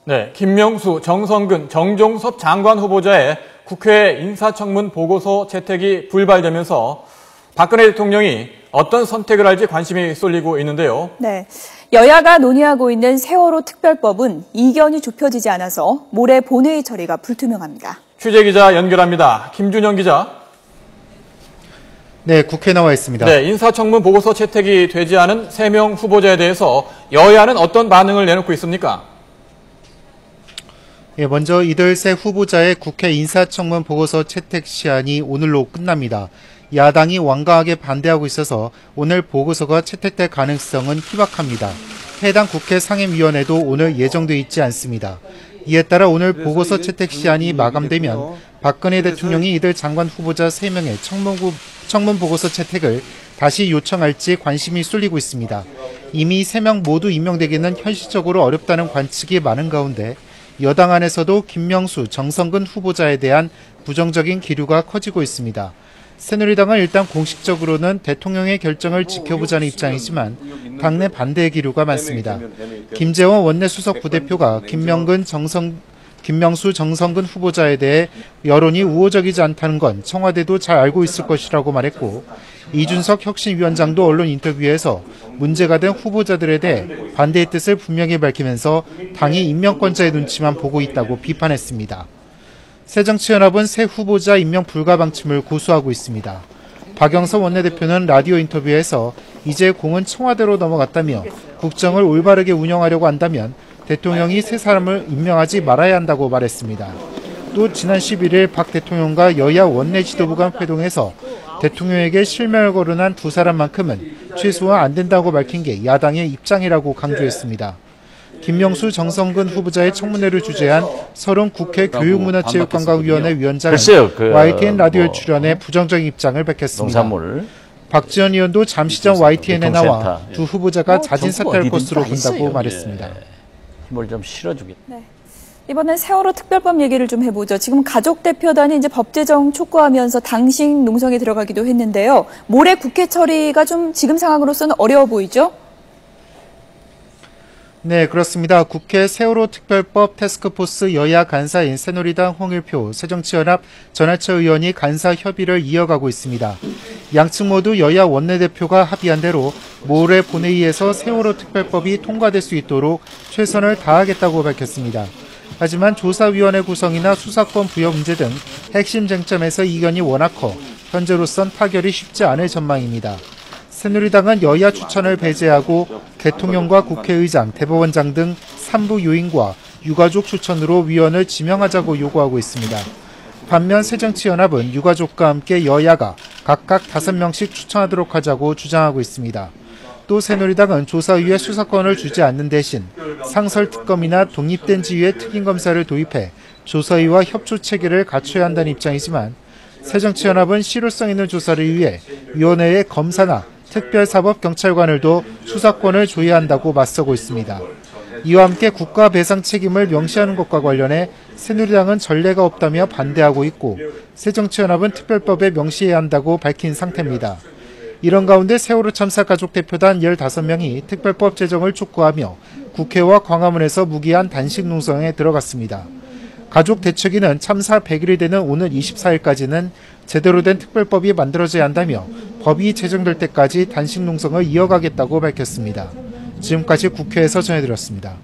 네, 김명수, 정성근, 정종섭 장관 후보자의 국회 인사청문 보고서 채택이 불발되면서 박근혜 대통령이 어떤 선택을 할지 관심이 쏠리고 있는데요. 네, 여야가 논의하고 있는 세월호 특별법은 이견이 좁혀지지 않아서 모레 본회의 처리가 불투명합니다. 취재기자 연결합니다. 김준영 기자. 네, 국회에 나와 있습니다. 네, 인사청문 보고서 채택이 되지 않은 3명 후보자에 대해서 여야는 어떤 반응을 내놓고 있습니까? 예, 먼저 이들 세 후보자의 국회 인사청문 보고서 채택 시한이 오늘로 끝납니다. 야당이 완강하게 반대하고 있어서 오늘 보고서가 채택될 가능성은 희박합니다. 해당 국회 상임위원회도 오늘 예정돼 있지 않습니다. 이에 따라 오늘 보고서 채택 시한이 마감되면 박근혜 대통령이 이들 장관 후보자 3명의 청문 보고서 채택을 다시 요청할지 관심이 쏠리고 있습니다. 이미 3명 모두 임명되기는 현실적으로 어렵다는 관측이 많은 가운데 여당 안에서도 김명수, 정성근 후보자에 대한 부정적인 기류가 커지고 있습니다. 새누리당은 일단 공식적으로는 대통령의 결정을 지켜보자는 입장이지만 당내 반대의 기류가 많습니다. 김재원 원내수석 부대표가 김명수, 정성근 후보자에 대해 여론이 우호적이지 않다는 건 청와대도 잘 알고 있을 것이라고 말했고, 이준석 혁신위원장도 언론 인터뷰에서 문제가 된 후보자들에 대해 반대의 뜻을 분명히 밝히면서 당이 임명권자의 눈치만 보고 있다고 비판했습니다. 새정치연합은 새 후보자 임명 불가 방침을 고수하고 있습니다. 박영선 원내대표는 라디오 인터뷰에서 이제 공은 청와대로 넘어갔다며 국정을 올바르게 운영하려고 한다면 대통령이 새 사람을 임명하지 말아야 한다고 말했습니다. 또 지난 11일 박 대통령과 여야 원내 지도부 간 회동에서 대통령에게 실명을 거론한 두 사람만큼은 최소한 안 된다고 밝힌 게 야당의 입장이라고 강조했습니다. 김명수, 정성근 후보자의 청문회를 주재한 서른 국회 교육문화체육관광위원회 위원장은 YTN 라디오에 출연해 부정적인 입장을 밝혔습니다. 박지원 의원도 잠시 전 YTN에 나와 두 후보자가 자진 사퇴할 것으로 본다고 말했습니다. 힘을 좀 실어주겠다. 네. 이번엔 세월호 특별법 얘기를 좀 해보죠. 지금 가족 대표단이 이제 법 제정 촉구하면서 당식 농성에 들어가기도 했는데요. 모레 국회 처리가 좀 지금 상황으로서는 어려워 보이죠? 네, 그렇습니다. 국회 세월호 특별법 태스크포스 여야 간사인 새누리당 홍일표, 새정치연합 전하철 의원이 간사 협의를 이어가고 있습니다. 양측 모두 여야 원내대표가 합의한 대로 모레 본회의에서 세월호 특별법이 통과될 수 있도록 최선을 다하겠다고 밝혔습니다. 하지만 조사위원회 구성이나 수사권 부여 문제 등 핵심 쟁점에서 이견이 워낙 커 현재로선 타결이 쉽지 않을 전망입니다. 새누리당은 여야 추천을 배제하고 대통령과 국회의장, 대법원장 등 3부 요인과 유가족 추천으로 위원을 지명하자고 요구하고 있습니다. 반면 새정치연합은 유가족과 함께 여야가 각각 5명씩 추천하도록 하자고 주장하고 있습니다. 또 새누리당은 조사위에 수사권을 주지 않는 대신 상설특검이나 독립된 지위의 특임검사를 도입해 조사위와 협조 체계를 갖춰야 한다는 입장이지만 새정치연합은 실효성 있는 조사를 위해 위원회에 검사나 특별사법경찰관을 둬 수사권을 줘야 한다고 맞서고 있습니다. 이와 함께 국가 배상 책임을 명시하는 것과 관련해 새누리당은 전례가 없다며 반대하고 있고 새정치연합은 특별법에 명시해야 한다고 밝힌 상태입니다. 이런 가운데 세월호 참사 가족 대표단 15명이 특별법 제정을 촉구하며 국회와 광화문에서 무기한 단식 농성에 들어갔습니다. 가족 대책위는 참사 100일이 되는 오늘 24일까지는 제대로 된 특별법이 만들어져야 한다며 법이 제정될 때까지 단식 농성을 이어가겠다고 밝혔습니다. 지금까지 국회에서 전해드렸습니다.